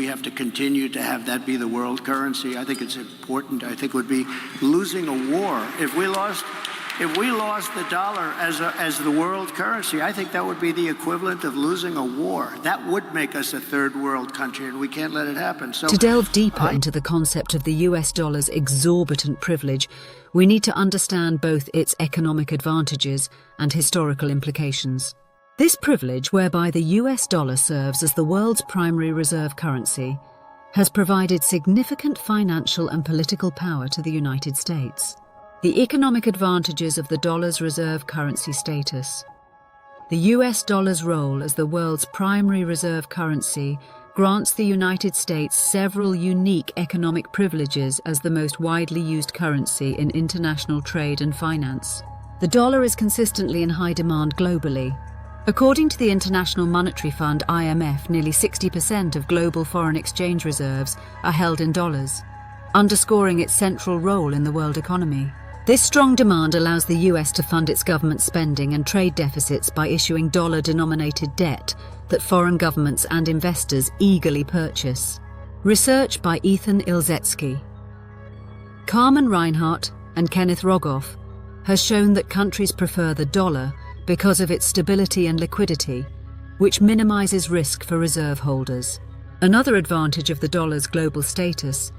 have to continue to have that be the world currency. I think it's important. I think it would be losing a war. If we lost the dollar as the world currency, I think that would be the equivalent of losing a war. That would make us a third world country, and we can't let it happen. So, to delve deeper into the concept of the US dollar's exorbitant privilege, we need to understand both its economic advantages and historical implications. This privilege, whereby the US dollar serves as the world's primary reserve currency, has provided significant financial and political power to the United States. The economic advantages of the dollar's reserve currency status. The US dollar's role as the world's primary reserve currency grants the United States several unique economic privileges as the most widely used currency in international trade and finance. The dollar is consistently in high demand globally. According to the International Monetary Fund (IMF), nearly 60% of global foreign exchange reserves are held in dollars, underscoring its central role in the world economy. This strong demand allows the US to fund its government spending and trade deficits by issuing dollar-denominated debt that foreign governments and investors eagerly purchase. Research by Ethan Ilzetsky, Carmen Reinhardt and Kenneth Rogoff has shown that countries prefer the dollar because of its stability and liquidity, which minimizes risk for reserve holders. Another advantage of the dollar's global status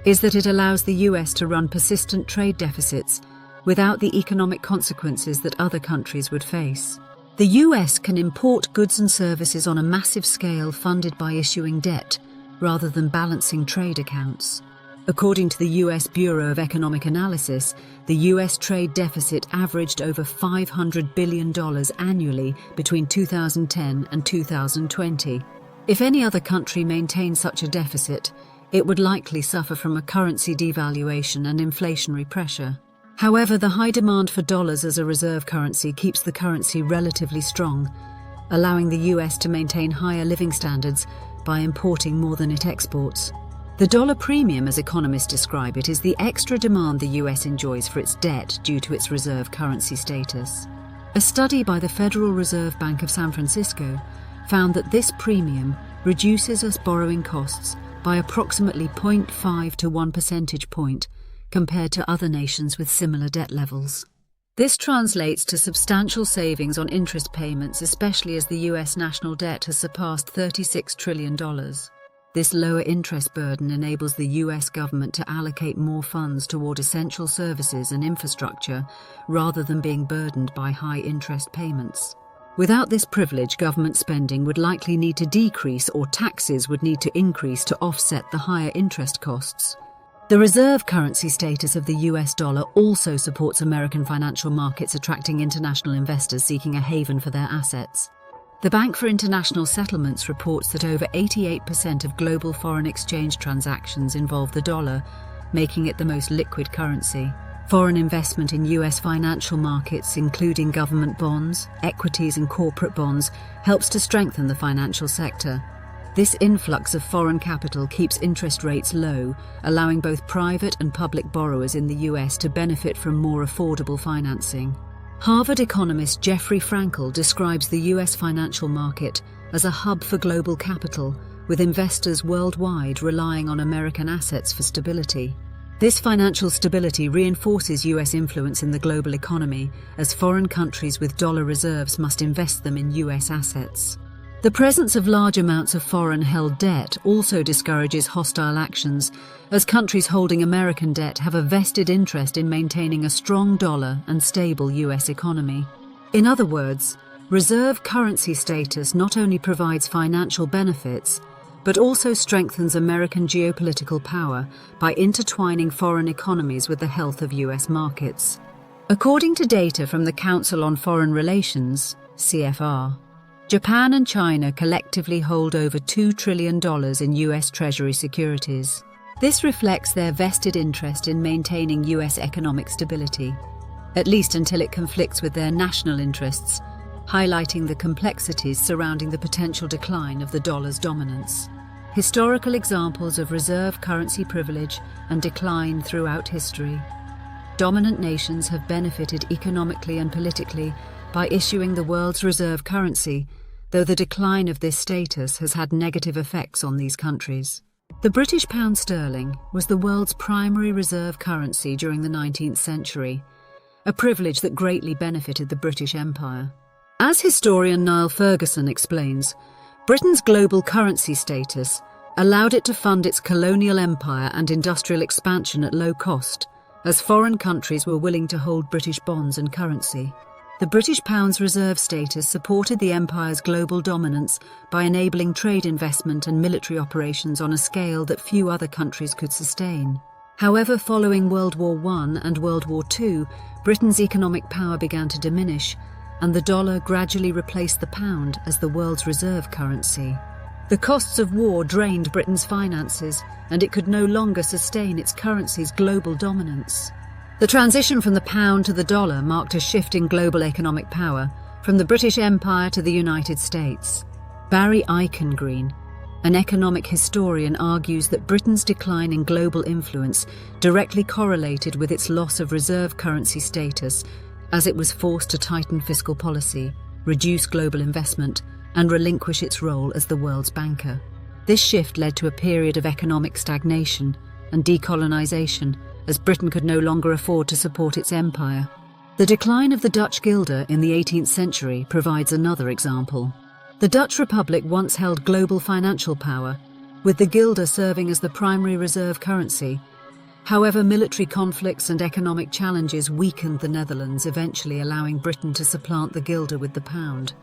is that it allows the US to run persistent trade deficits without the economic consequences that other countries would face. The US can import goods and services on a massive scale funded by issuing debt rather than balancing trade accounts. According to the US Bureau of Economic Analysis, the US trade deficit averaged over $500 billion annually between 2010 and 2020. If any other country maintained such a deficit, it would likely suffer from a currency devaluation and inflationary pressure. However, the high demand for dollars as a reserve currency keeps the currency relatively strong, allowing the US to maintain higher living standards by importing more than it exports. The dollar premium, as economists describe it, is the extra demand the US enjoys for its debt due to its reserve currency status. A study by the Federal Reserve Bank of San Francisco found that this premium reduces US borrowing costs by approximately 0.5 to 1 percentage point compared to other nations with similar debt levels. This translates to substantial savings on interest payments, especially as the US national debt has surpassed $36 trillion. This lower interest burden enables the US government to allocate more funds toward essential services and infrastructure rather than being burdened by high interest payments. Without this privilege, government spending would likely need to decrease or taxes would need to increase to offset the higher interest costs. The reserve currency status of the US dollar also supports American financial markets, attracting international investors seeking a haven for their assets. The Bank for International Settlements reports that over 88% of global foreign exchange transactions involve the dollar, making it the most liquid currency. Foreign investment in US financial markets, including government bonds, equities and corporate bonds, helps to strengthen the financial sector. This influx of foreign capital keeps interest rates low, allowing both private and public borrowers in the US to benefit from more affordable financing. Harvard economist Jeffrey Frankel describes the US financial market as a hub for global capital, with investors worldwide relying on American assets for stability. This financial stability reinforces US influence in the global economy, as foreign countries with dollar reserves must invest them in US assets. The presence of large amounts of foreign-held debt also discourages hostile actions, as countries holding American debt have a vested interest in maintaining a strong dollar and stable US economy. In other words, reserve currency status not only provides financial benefits, but also strengthens American geopolitical power by intertwining foreign economies with the health of US markets. According to data from the Council on Foreign Relations, CFR, Japan and China collectively hold over $2 trillion in US Treasury securities. This reflects their vested interest in maintaining US economic stability, at least until it conflicts with their national interests, highlighting the complexities surrounding the potential decline of the dollar's dominance. Historical examples of reserve currency privilege and decline throughout history. Dominant nations have benefited economically and politically by issuing the world's reserve currency, though the decline of this status has had negative effects on these countries. The British pound sterling was the world's primary reserve currency during the 19th century, a privilege that greatly benefited the British Empire. As historian Niall Ferguson explains, Britain's global currency status allowed it to fund its colonial empire and industrial expansion at low cost, as foreign countries were willing to hold British bonds and currency. The British pound's reserve status supported the empire's global dominance by enabling trade investment and military operations on a scale that few other countries could sustain. However, following World War I and World War II, Britain's economic power began to diminish, and the dollar gradually replaced the pound as the world's reserve currency. The costs of war drained Britain's finances, and it could no longer sustain its currency's global dominance. The transition from the pound to the dollar marked a shift in global economic power, from the British Empire to the United States. Barry Eichengreen, an economic historian, argues that Britain's decline in global influence directly correlated with its loss of reserve currency status, as it was forced to tighten fiscal policy, reduce global investment, and relinquish its role as the world's banker. This shift led to a period of economic stagnation and decolonisation, as Britain could no longer afford to support its empire. The decline of the Dutch guilder in the 18th century provides another example. The Dutch Republic once held global financial power, with the guilder serving as the primary reserve currency. However, military conflicts and economic challenges weakened the Netherlands, eventually allowing Britain to supplant the guilder with the pound.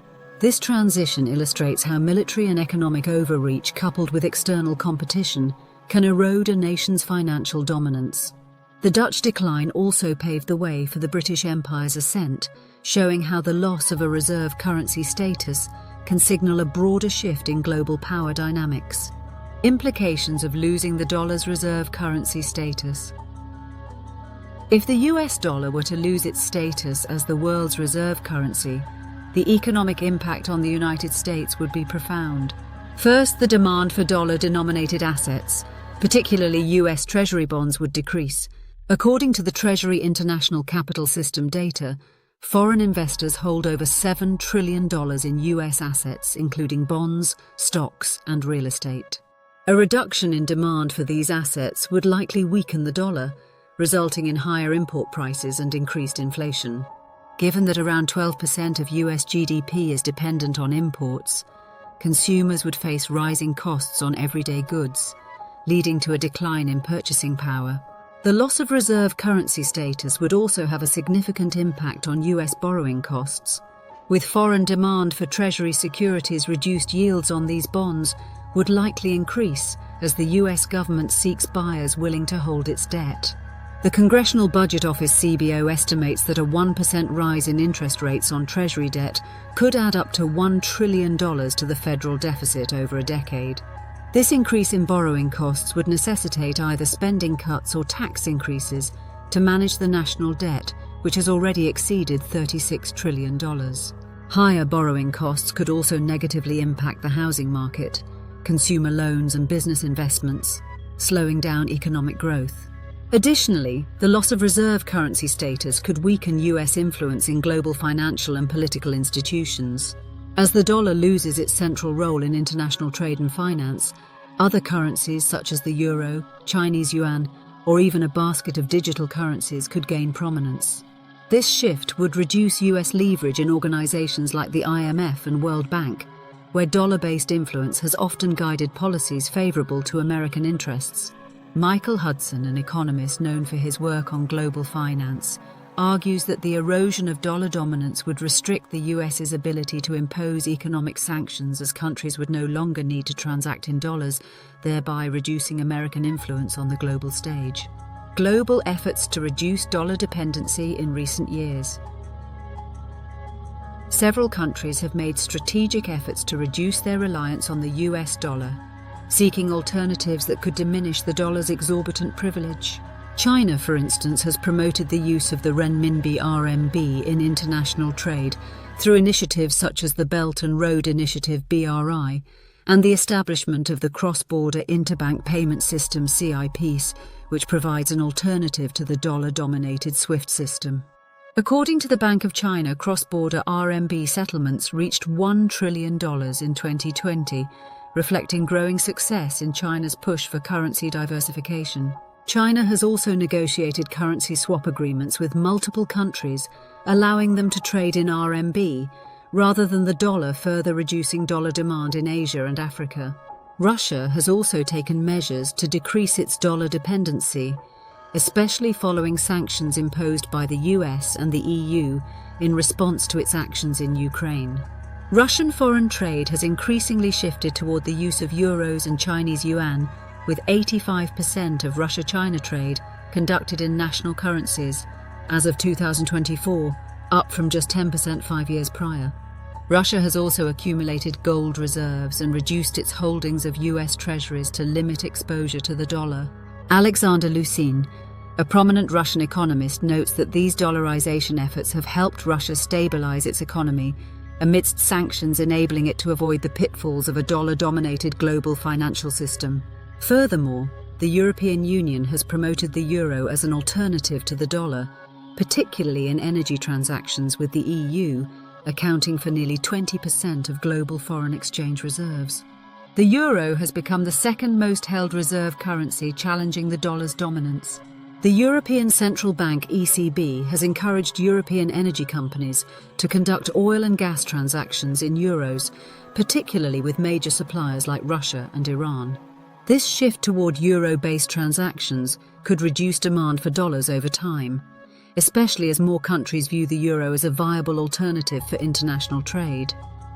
This transition illustrates how military and economic overreach, coupled with external competition, can erode a nation's financial dominance. The Dutch decline also paved the way for the British Empire's ascent, showing how the loss of a reserve currency status can signal a broader shift in global power dynamics. Implications of losing the dollar's reserve currency status. If the US dollar were to lose its status as the world's reserve currency, the economic impact on the United States would be profound. First, the demand for dollar-denominated assets, particularly US Treasury bonds, would decrease. According to the Treasury International Capital System data, foreign investors hold over $7 trillion in US assets, including bonds, stocks, and real estate. A reduction in demand for these assets would likely weaken the dollar, resulting in higher import prices and increased inflation. Given that around 12% of US GDP is dependent on imports, consumers would face rising costs on everyday goods, leading to a decline in purchasing power. The loss of reserve currency status would also have a significant impact on US borrowing costs. With foreign demand for Treasury securities, reduced yields on these bonds would likely increase as the US government seeks buyers willing to hold its debt. The Congressional Budget Office (CBO) estimates that a 1% rise in interest rates on Treasury debt could add up to $1 trillion to the federal deficit over a decade. This increase in borrowing costs would necessitate either spending cuts or tax increases to manage the national debt, which has already exceeded $36 trillion. Higher borrowing costs could also negatively impact the housing market, consumer loans and business investments, slowing down economic growth. Additionally, the loss of reserve currency status could weaken US influence in global financial and political institutions. As the dollar loses its central role in international trade and finance, other currencies such as the euro, Chinese yuan, or even a basket of digital currencies could gain prominence. This shift would reduce US leverage in organizations like the IMF and World Bank, where dollar-based influence has often guided policies favorable to American interests. Michael Hudson, an economist known for his work on global finance, argues that the erosion of dollar dominance would restrict the US's ability to impose economic sanctions, as countries would no longer need to transact in dollars, thereby reducing American influence on the global stage. Global efforts to reduce dollar dependency in recent years. Several countries have made strategic efforts to reduce their reliance on the US dollar, seeking alternatives that could diminish the dollar's exorbitant privilege. China, for instance, has promoted the use of the renminbi RMB in international trade through initiatives such as the Belt and Road Initiative (BRI) and the establishment of the Cross-Border Interbank Payment System (CIPS), which provides an alternative to the dollar-dominated SWIFT system. According to the Bank of China, cross-border RMB settlements reached $1 trillion in 2020, reflecting growing success in China's push for currency diversification. China has also negotiated currency swap agreements with multiple countries, allowing them to trade in RMB, rather than the dollar, further reducing dollar demand in Asia and Africa. Russia has also taken measures to decrease its dollar dependency, especially following sanctions imposed by the US and the EU in response to its actions in Ukraine. Russian foreign trade has increasingly shifted toward the use of euros and Chinese yuan, with 85% of Russia-China trade conducted in national currencies as of 2024, up from just 10% 5 years prior. Russia has also accumulated gold reserves and reduced its holdings of US treasuries to limit exposure to the dollar. Alexander Lusin, a prominent Russian economist, notes that these dollarization efforts have helped Russia stabilize its economy amidst sanctions, enabling it to avoid the pitfalls of a dollar-dominated global financial system. Furthermore, the European Union has promoted the euro as an alternative to the dollar, particularly in energy transactions, with the EU accounting for nearly 20% of global foreign exchange reserves. The euro has become the second most held reserve currency, challenging the dollar's dominance. The European Central Bank (ECB) has encouraged European energy companies to conduct oil and gas transactions in euros, particularly with major suppliers like Russia and Iran. This shift toward euro-based transactions could reduce demand for dollars over time, especially as more countries view the euro as a viable alternative for international trade.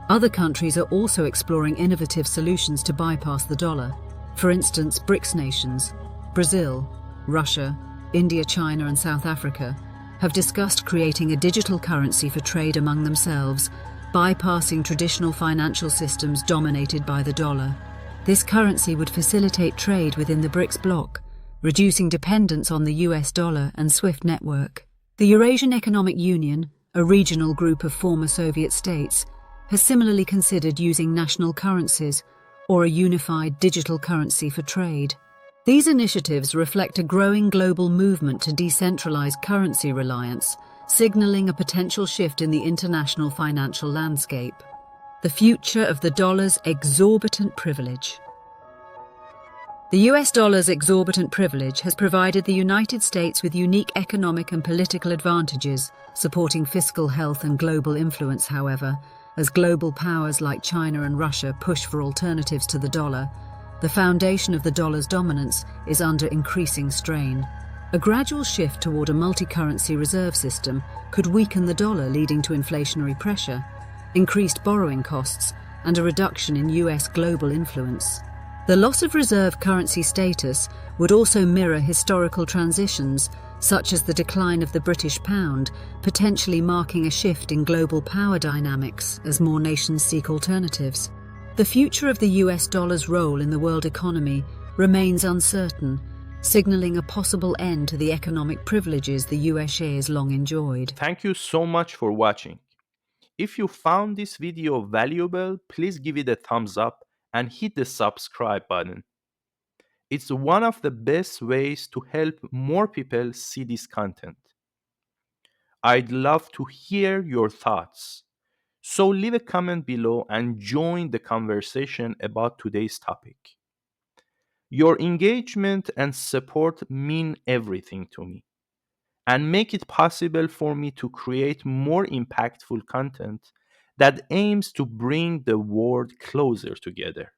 Other countries are also exploring innovative solutions to bypass the dollar. For instance, BRICS nations, Brazil, Russia, India, China, and South Africa, have discussed creating a digital currency for trade among themselves, bypassing traditional financial systems dominated by the dollar. This currency would facilitate trade within the BRICS bloc, reducing dependence on the US dollar and SWIFT network. The Eurasian Economic Union, a regional group of former Soviet states, has similarly considered using national currencies or a unified digital currency for trade. These initiatives reflect a growing global movement to decentralize currency reliance, signaling a potential shift in the international financial landscape. The future of the dollar's exorbitant privilege. The US dollar's exorbitant privilege has provided the United States with unique economic and political advantages, supporting fiscal health and global influence. However, as global powers like China and Russia push for alternatives to the dollar, the foundation of the dollar's dominance is under increasing strain. A gradual shift toward a multicurrency reserve system could weaken the dollar, leading to inflationary pressure, increased borrowing costs, and a reduction in US global influence. The loss of reserve currency status would also mirror historical transitions, such as the decline of the British pound, potentially marking a shift in global power dynamics as more nations seek alternatives. The future of the US dollar's role in the world economy remains uncertain, signaling a possible end to the economic privileges the US has long enjoyed. Thank you so much for watching. If you found this video valuable, please give it a thumbs up and hit the subscribe button. It's one of the best ways to help more people see this content. I'd love to hear your thoughts. So leave a comment below and join the conversation about today's topic. Your engagement and support mean everything to me and make it possible for me to create more impactful content that aims to bring the world closer together.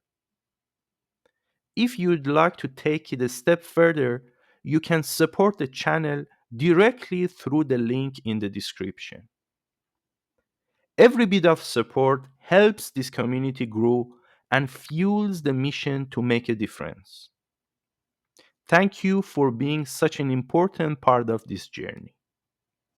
If you'd like to take it a step further, you can support the channel directly through the link in the description. Every bit of support helps this community grow and fuels the mission to make a difference. Thank you for being such an important part of this journey.